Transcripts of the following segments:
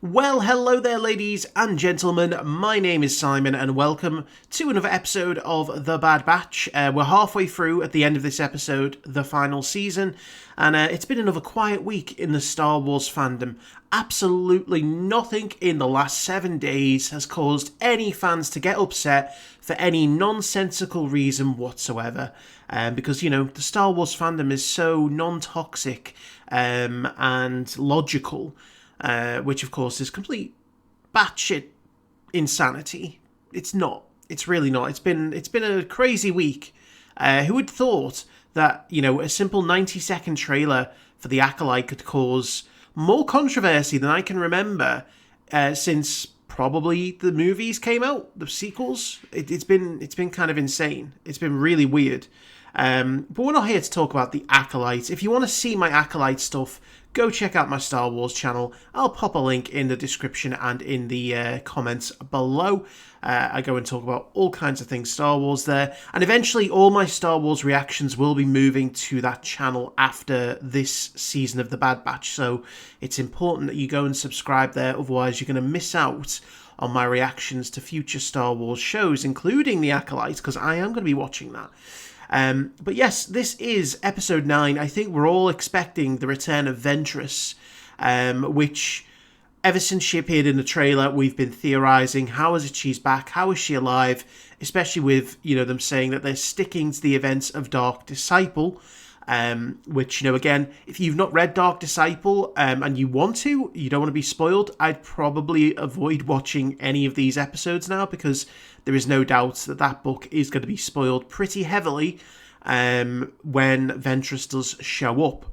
Well, hello there, ladies and gentlemen. My name is Simon, and welcome to another episode of The Bad Batch. We're halfway through, at the end of this episode, the final season, and it's been another quiet week in the Star Wars fandom. Absolutely nothing in the last 7 days has caused any fans to get upset for any nonsensical reason whatsoever. Because, you know, the Star Wars fandom is so non-toxic and logical. Which, of course, is complete batshit insanity. It's not. It's really not. It's been a crazy week. Who would thought that, you know, a simple 90-second trailer for The Acolyte could cause more controversy than I can remember since probably the movies came out, the sequels. It's been kind of insane. It's been really weird. But we're not here to talk about The Acolyte. If you want to see my Acolyte stuff, go check out my Star Wars channel. I'll pop a link in the description and in the comments below. I go and talk about all kinds of things Star Wars there. And eventually all my Star Wars reactions will be moving to that channel after this season of The Bad Batch. So it's important that you go and subscribe there. Otherwise you're going to miss out on my reactions to future Star Wars shows, including The Acolyte, because I am going to be watching that. But yes, this is episode 9. I think we're all expecting the return of Ventress, which ever since she appeared in the trailer, we've been theorizing, how is it she's back? How is she alive? Especially with, you know, them saying that they're sticking to the events of Dark Disciple, which, you know, again, if you've not read Dark Disciple, and you want to, you don't want to be spoiled, I'd probably avoid watching any of these episodes now, because there is no doubt that that book is going to be spoiled pretty heavily when Ventress does show up.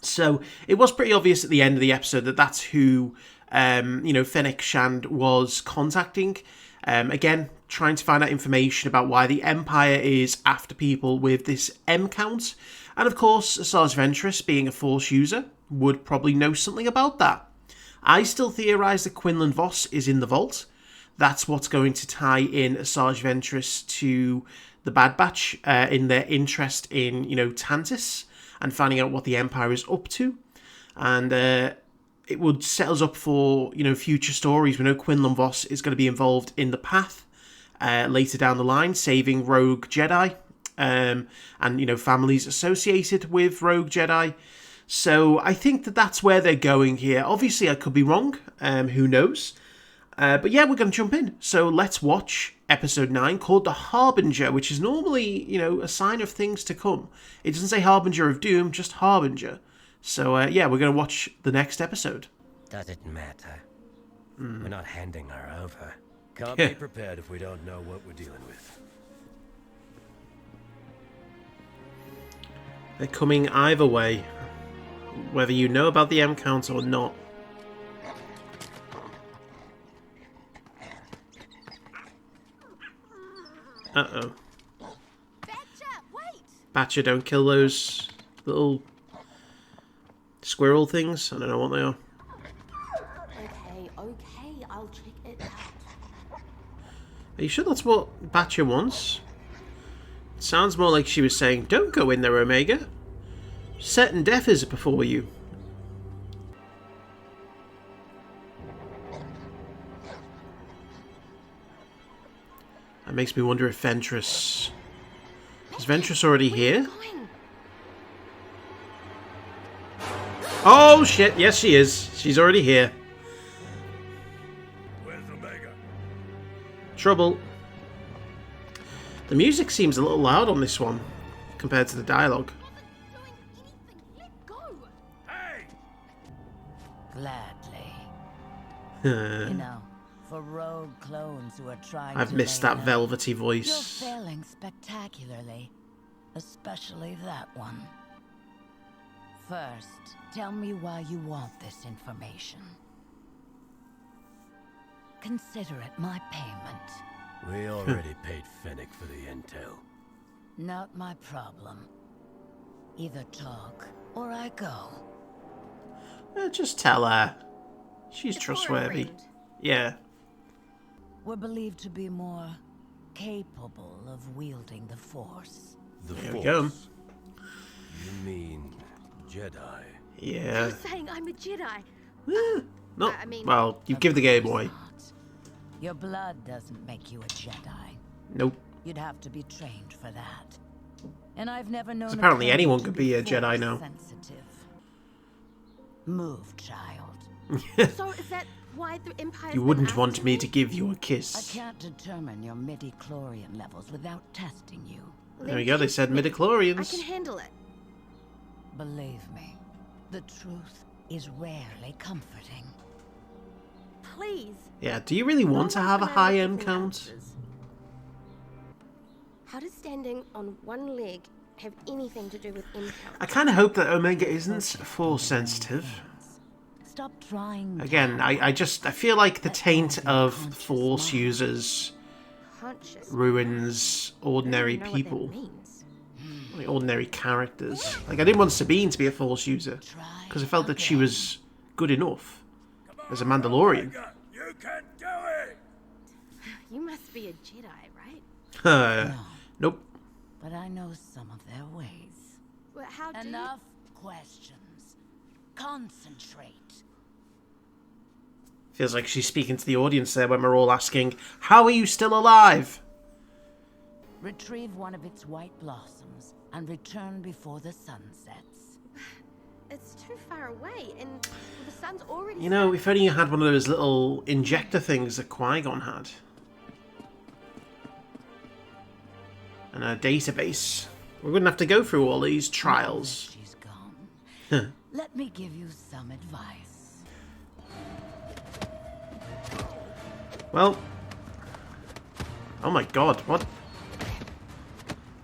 So it was pretty obvious at the end of the episode that that's who, you know, Fennec Shand was contacting. Again, trying to find out information about why the Empire is after people with this M count. And of course, Sarge Ventress, being a Force user, would probably know something about that. I still theorise that Quinlan Vos is in the vault. That's what's going to tie in Sarge Ventress to the Bad Batch in their interest in, you know, Tantis and finding out what the Empire is up to. And it would set us up for, you know, future stories. We know Quinlan Vos is going to be involved in the Path later down the line, saving rogue Jedi and, you know, families associated with rogue Jedi. So I think that that's where they're going here. Obviously, I could be wrong. Who knows? But yeah, we're going to jump in. So let's watch episode 9, called The Harbinger, which is normally, you know, a sign of things to come. It doesn't say Harbinger of Doom, just Harbinger. So yeah, we're going to watch the next episode. Does it matter? We're not handing her over. Can't be prepared if we don't know what we're dealing with. They're coming either way, whether you know about the M count or not. Uh-oh. Batcher, don't kill those little squirrel things. I don't know what they are. Okay, I'll check it out. Are you sure that's what Batcher wants? It sounds more like she was saying, don't go in there, Omega. Certain death is before you. That makes me wonder if Ventress... Is Ventress already here? Oh shit, yes she is. She's already here. Where's Omega? Trouble. The music seems a little loud on this one, compared to the dialogue. Hey! Gladly. You know, for rogue clones who are trying I've to missed lay that low, velvety voice. You're failing spectacularly. Especially that one. First, tell me why you want this information. Consider it my payment. We already paid Fennec for the intel. Not my problem. Either talk or I go. Just tell her. She's trustworthy. Yeah. We're believed to be more capable of wielding the Force. The There Force. we go. You mean Jedi? Yeah. Saying I'm a Jedi. No. I mean... Well, you give the game away. Your blood doesn't make you a Jedi. Nope. You'd have to be trained for that. And I've never known. Apparently a anyone to could be a Jedi force now. Sensitive. Move, child. So is that why the Empire's You been wouldn't after want me me to give you a I kiss. can't determine your midi-chlorian levels without testing you. There we go, they said midichlorians. I can handle it. Believe me, the truth is rarely comforting. Please. Yeah, do you really want to have a high M count? How does standing on one leg have anything to do with M count? I kind of hope that Omega isn't force sensitive. Stop trying. Again, I feel like the taint of force users Conscious. ruins ordinary I don't know people. what that means. Like ordinary characters. Like, I didn't want Sabine to be a force user because I felt that she was good enough as a Mandalorian. You can do it! You must be a Jedi, right? Nope. But I know some of their ways. Well, how do Enough questions. Concentrate. Feels like she's speaking to the audience there when we're all asking, how are you still alive? Retrieve one of its white blossoms and return before the sun sets. It's too far away, and the sun's already... You know, if only you had one of those little injector things that Qui-Gon had. And a database. We wouldn't have to go through all these trials. Now that she's gone. Let me give you some advice. Well. Oh my god, what?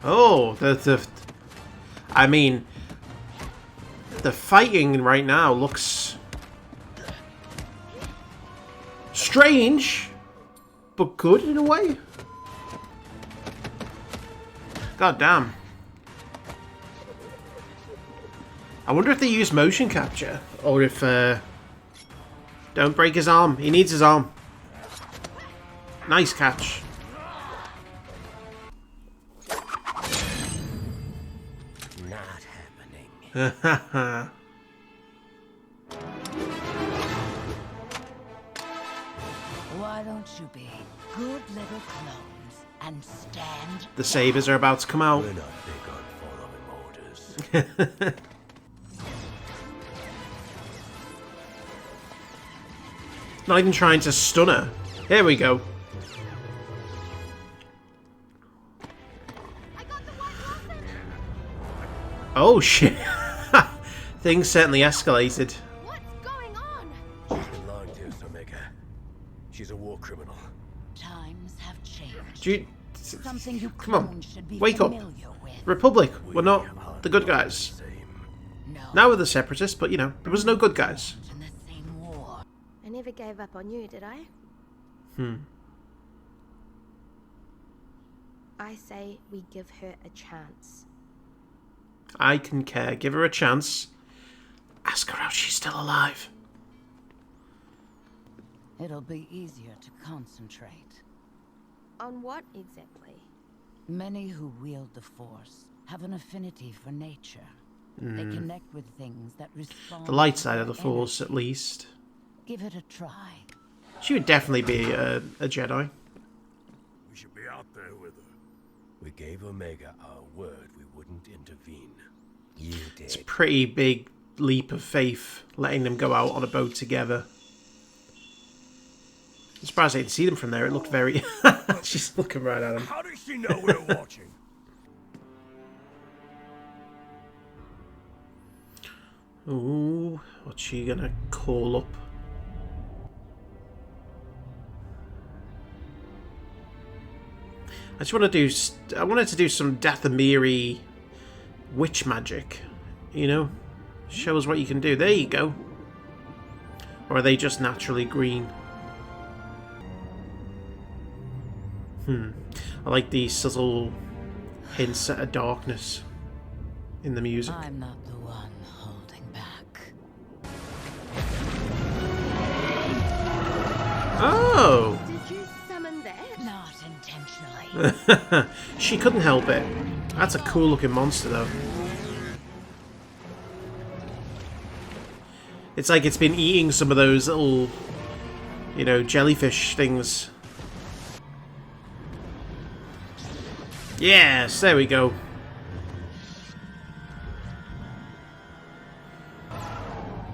Oh, I mean, the fighting right now looks strange, but good in a way. God damn. I wonder if they use motion capture, or if, don't break his arm. He needs his arm. Nice catch. Not happening. Why don't you be good little clones and stand? The sabers are about to come out. We're not big on following orders. Not even trying to stun her. Here we go. I got the white blossom! Oh shit. Things certainly escalated. What's going on? She's been lying to us, Omega. She's a war criminal. Times have changed. Do you, Something you come on, clones should be wake up. familiar with. Republic, we're not the good guys. Same. No. Now we're the separatists, but you know, there was no good guys. In the same war. I never gave up on you, did I? I say we give her a chance. I can care. Give her a chance. Ask her how she's still alive. It'll be easier to concentrate. On what exactly? Many who wield the Force have an affinity for nature. They connect with things that respond. The light to side of the their Force, energy. at least. Give it a try. She would definitely be a Jedi. We should be out there with her. We gave Omega our word we wouldn't intervene. You did. It's a pretty big leap of faith, letting them go out on a boat together. I'm surprised I didn't see them from there. It looked very... She's looking right at him. How does she know we're watching? Ooh, what's she gonna call up? I just want to do... I wanted to do some Dathomiri witch magic, you know? Show us what you can do. There you go. Or are they just naturally green? I like the subtle hints at a darkness in the music. I'm not the one holding back. Oh! Did you summon that? Not intentionally. She couldn't help it. That's a cool looking monster though. It's like it's been eating some of those little, you know, jellyfish things. Yes, there we go.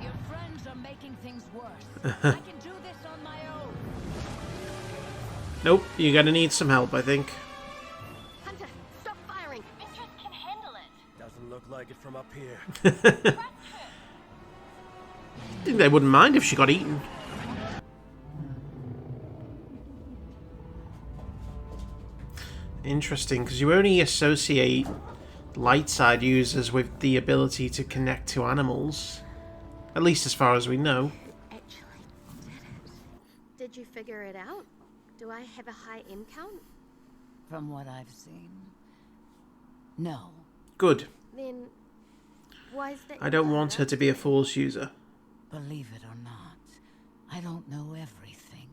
Your friends are making things worse. I can do this on my own. Nope, you're gonna need some help, I think. Hunter, stop firing. Ventress can handle it. Doesn't look like it from up here. I think they wouldn't mind if she got eaten. Interesting, because you only associate light side users with the ability to connect to animals. At least as far as we know. Actually did it. Did you figure it out? Do I have a high M count? From what I've seen, no. Good. Then why is that? I don't want her to be a Force user. Believe it or not, I don't know everything.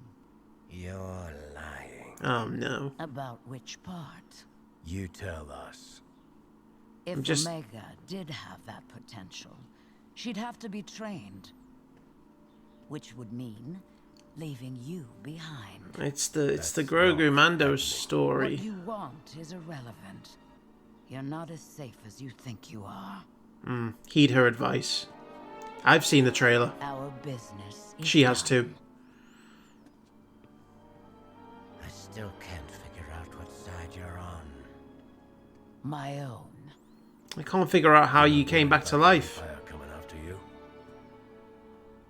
You're lying. Oh no. About which part? You tell us. If I'm just- Omega did have that potential, she'd have to be trained. Which would mean leaving you behind. It's the That's Grogu not Mando happening. story. What you want is irrelevant. You're not as safe as you think you are. Heed her advice. I've seen the trailer. Our business is She has done. too. I still can't figure out what side you're on. My own. I can't figure out how you came back to life. Fire coming after you.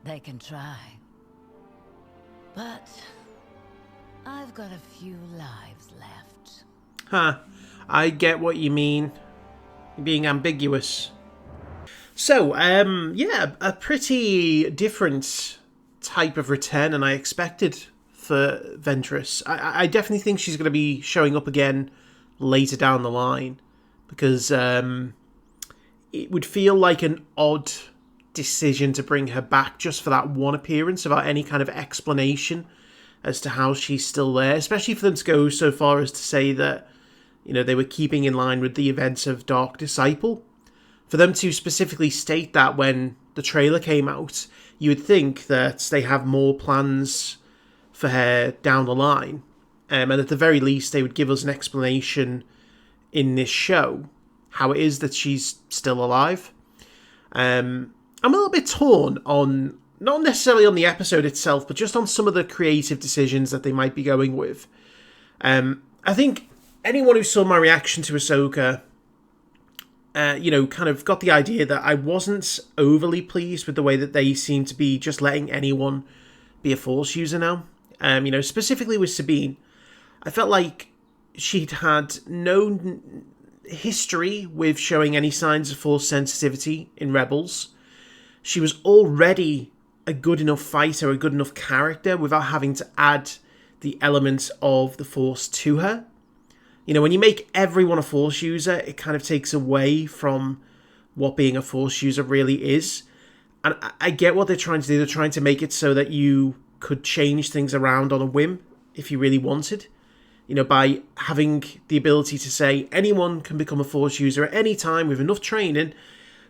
They can try. But I've got a few lives left. Huh. I get what you mean. You're being ambiguous. So, yeah, a pretty different type of return than I expected for Ventress. I definitely think she's going to be showing up again later down the line, because it would feel like an odd decision to bring her back just for that one appearance without any kind of explanation as to how she's still there, especially for them to go so far as to say that, you know, they were keeping in line with the events of Dark Disciple. For them to specifically state that when the trailer came out, you would think that they have more plans for her down the line. And at the very least, they would give us an explanation in this show how it is that she's still alive. I'm a little bit torn on, not necessarily on the episode itself, but just on some of the creative decisions that they might be going with. I think anyone who saw my reaction to Ahsoka, you know, kind of got the idea that I wasn't overly pleased with the way that they seem to be just letting anyone be a Force user now. You know, specifically with Sabine. I felt like she'd had no history with showing any signs of Force sensitivity in Rebels. She was already a good enough fighter, a good enough character, without having to add the element of the Force to her. You know, when you make everyone a Force user, it kind of takes away from what being a Force user really is. And I get what they're trying to do. They're trying to make it so that you could change things around on a whim if you really wanted. You know, by having the ability to say anyone can become a Force user at any time with enough training.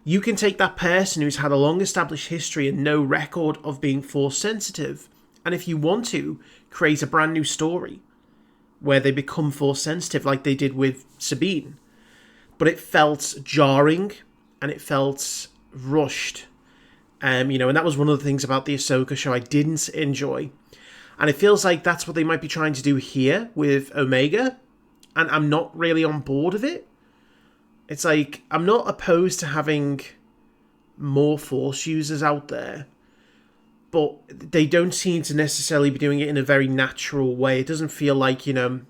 You can take that person who's had a long established history and no record of being Force sensitive, and if you want to, create a brand new story where they become Force sensitive like they did with Sabine. But it felt jarring and it felt rushed. You know, and that was one of the things about the Ahsoka show I didn't enjoy. And it feels like that's what they might be trying to do here with Omega, and I'm not really on board with it. It's like, I'm not opposed to having more Force users out there, but they don't seem to necessarily be doing it in a very natural way. It doesn't feel like, you know,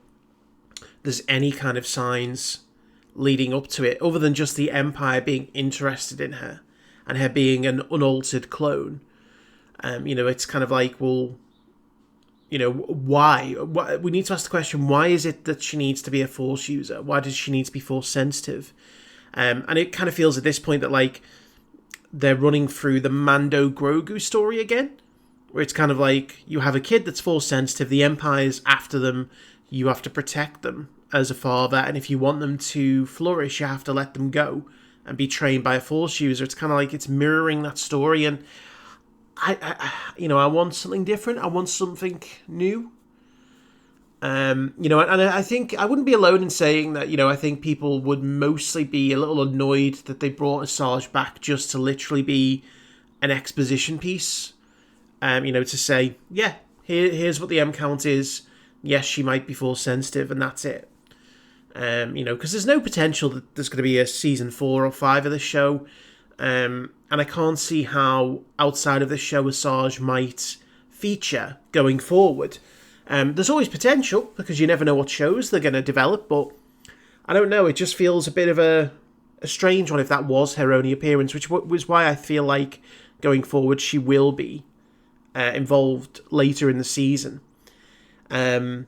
there's any kind of signs leading up to it, other than just the Empire being interested in her, and her being an unaltered clone. You know, it's kind of like, well, you know, why? We need to ask the question, why is it that she needs to be a Force user? Why does she need to be Force sensitive? And it kind of feels at this point that, like, they're running through the Mando Grogu story again, where it's kind of like, you have a kid that's Force sensitive, the Empire's after them, you have to protect them as a father, and if you want them to flourish, you have to let them go and be trained by a Force user. It's kind of like it's mirroring that story, and I want something different. I want something new. And I think I wouldn't be alone in saying that, I think people would mostly be a little annoyed that they brought Asajj back just to literally be an exposition piece. To say, yeah, here's what the M count is. Yes, she might be force sensitive, and that's it. Because there's no potential that there's going to be a season 4 or 5 of this show. And I can't see how, outside of this show, Asajj might feature going forward. There's always potential, because you never know what shows they're going to develop, but I don't know, it just feels a bit of a strange one if that was her only appearance, which was why I feel like going forward she will be involved later in the season. The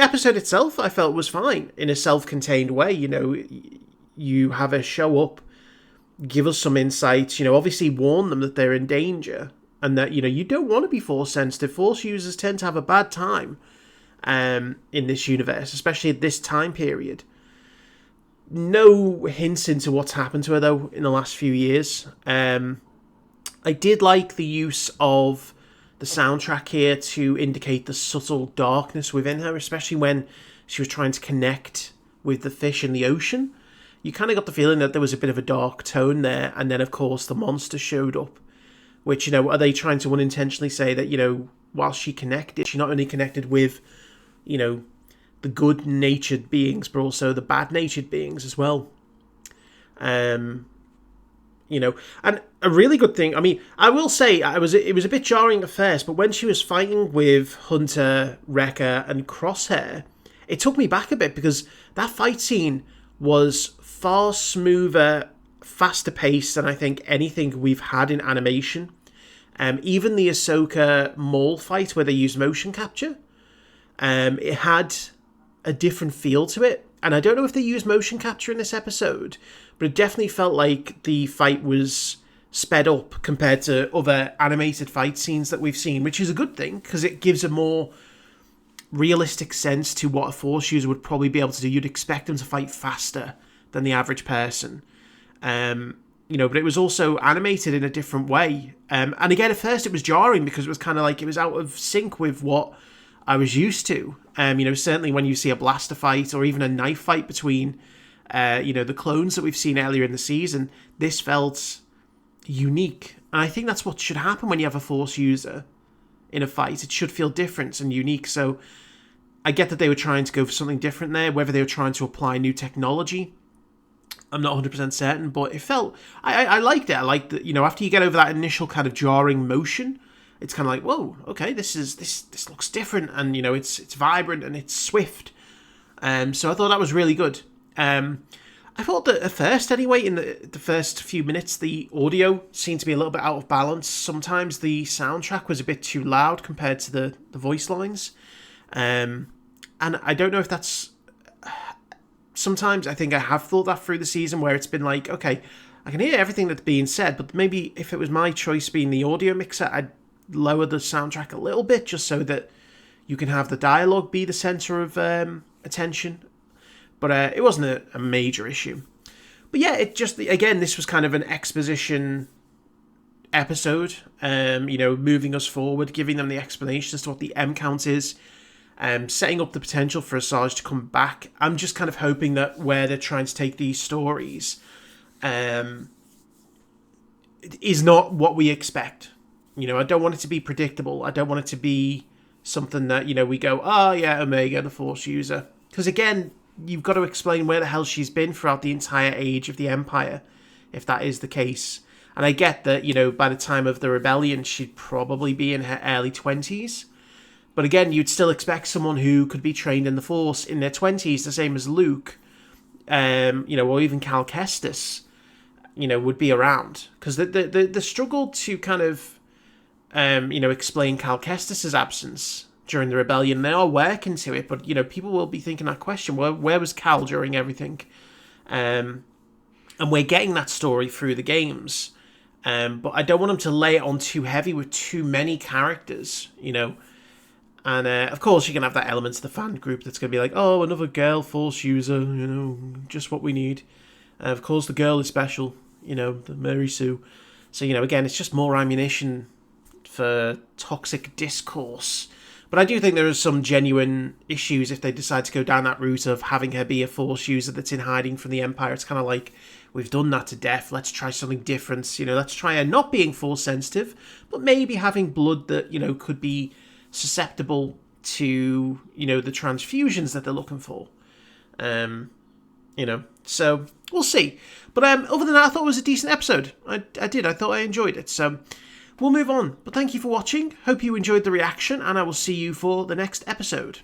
episode itself I felt was fine in a self-contained way. You have her show up, give us some insights, obviously warn them that they're in danger, and that, you don't want to be force sensitive. Force users tend to have a bad time in this universe, especially at this time period. No hints into what's happened to her, though, in the last few years. I did like the use of the soundtrack here to indicate the subtle darkness within her, especially when she was trying to connect with the fish in the ocean. You kind of got the feeling that there was a bit of a dark tone there, and then, of course, the monster showed up. Which, are they trying to unintentionally say that, while she connected, she not only connected with, the good-natured beings, but also the bad-natured beings as well. And a really good thing, I will say, it was a bit jarring at first, but when she was fighting with Hunter, Wrecker, and Crosshair, it took me back a bit, because that fight scene was far smoother, faster paced than I think anything we've had in animation. Even the Ahsoka Maul fight where they used motion capture, it had a different feel to it. And I don't know if they used motion capture in this episode, but it definitely felt like the fight was sped up compared to other animated fight scenes that we've seen, which is a good thing, because it gives a more realistic sense to what a Force user would probably be able to do. You'd expect them to fight faster than the average person. But it was also animated in a different way. And again, at first it was jarring, because it was kind of like it was out of sync with what I was used to. Certainly when you see a blaster fight or even a knife fight between, the clones that we've seen earlier in the season, this felt unique. And I think that's what should happen when you have a Force user in a fight. It should feel different and unique. So I get that they were trying to go for something different there, whether they were trying to apply new technology. I'm not 100% certain, but it felt... I liked it. I liked that, after you get over that initial kind of jarring motion, it's kind of like, whoa, okay, this looks different, and, it's vibrant, and it's swift. So I thought that was really good. I thought that at first, anyway, in the first few minutes, the audio seemed to be a little bit out of balance. Sometimes the soundtrack was a bit too loud compared to the voice lines. And I don't know if that's... Sometimes I think I have thought that through the season, where it's been like, okay, I can hear everything that's being said, but maybe if it was my choice being the audio mixer, I'd lower the soundtrack a little bit, just so that you can have the dialogue be the centre of attention. But it wasn't a major issue. But yeah, it just, again, this was kind of an exposition episode, moving us forward, giving them the explanation as to what the M count is. Setting up the potential for Asajj to come back. I'm just kind of hoping that where they're trying to take these stories is not what we expect. I don't want it to be predictable. I don't want it to be something that, we go, oh yeah, Omega, the Force user. Because again, you've got to explain where the hell she's been throughout the entire age of the Empire, if that is the case. And I get that, by the time of the rebellion, she'd probably be in her early 20s. But again, you'd still expect someone who could be trained in the Force in their 20s, the same as Luke, or even Cal Kestis, would be around. Because the struggle to kind of, explain Cal Kestis' absence during the rebellion, they are working to it, but, people will be thinking that question, where was Cal during everything? And we're getting that story through the games. But I don't want them to lay it on too heavy with too many characters, And, of course, you can have that element of the fan group that's going to be like, oh, another girl Force user, just what we need. Of course, the girl is special, the Mary Sue. So, again, it's just more ammunition for toxic discourse. But I do think there are some genuine issues if they decide to go down that route of having her be a Force user that's in hiding from the Empire. It's kind of like, we've done that to death, let's try something different. Let's try her not being Force sensitive, but maybe having blood that, could be susceptible to, the transfusions that they're looking for. So we'll see. But other than that, I thought it was a decent episode. I thought I enjoyed it. So we'll move on. But thank you for watching. Hope you enjoyed the reaction, and I will see you for the next episode.